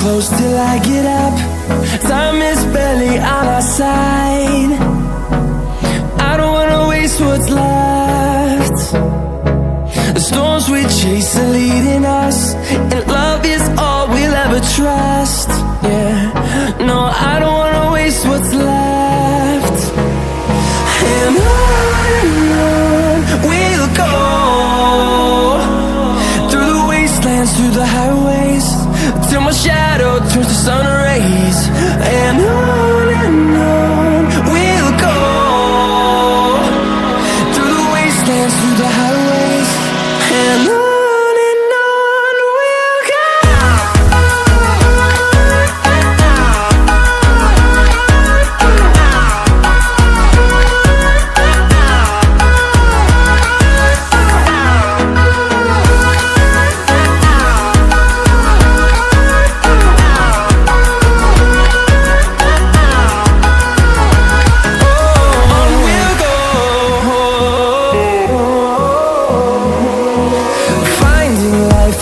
close till I get up. Time is barely on our side. I don't wanna waste what's left. The storms we chase are leading us, and love is all we'll ever trust. Yeah, no, I don't wanna waste what's left. And on we'll go, through the wastelands, through the highways, till my shadow turns to sun rays. And on we'll go, through the wastelands, through the highways, and on we'll go.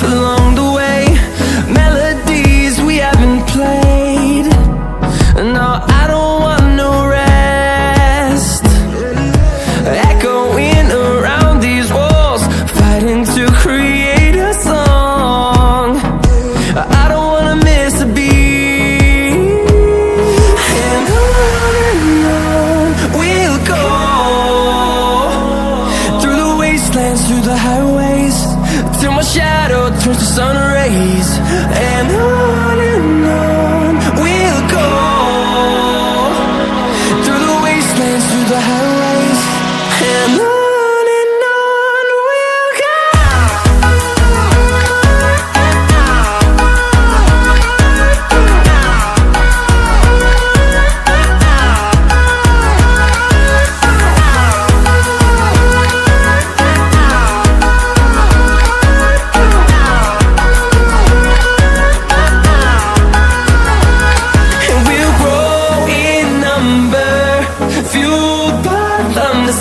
Along the way, melodies we haven't played. No, I don't want no rest. Echoing around these walls, fighting to create a song. I don't wanna miss a beat. And on we'll go, through the wastelands, through the highways, till my shadow turns to sun rays. And on we'll go, through the wastelands, through the highways, and on we'll go.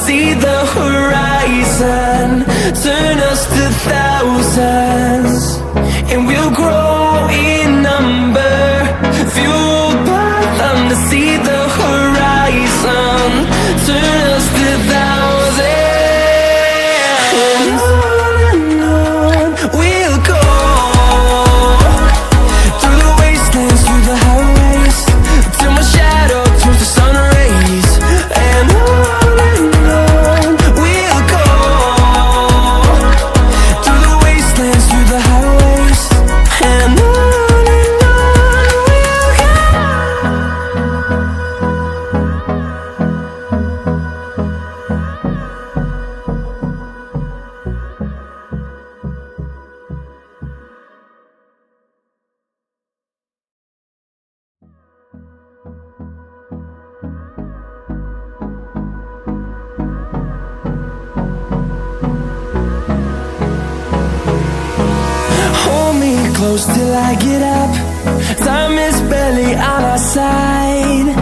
See the horizon, turn us to thousands, and we'll grow in number, fueled by them. To see the horizon, turn us to thousands, and on we'll go, through the wastelands, through the highways, till my shadow turns to sun rays. And close till I get up. Time is barely on our side.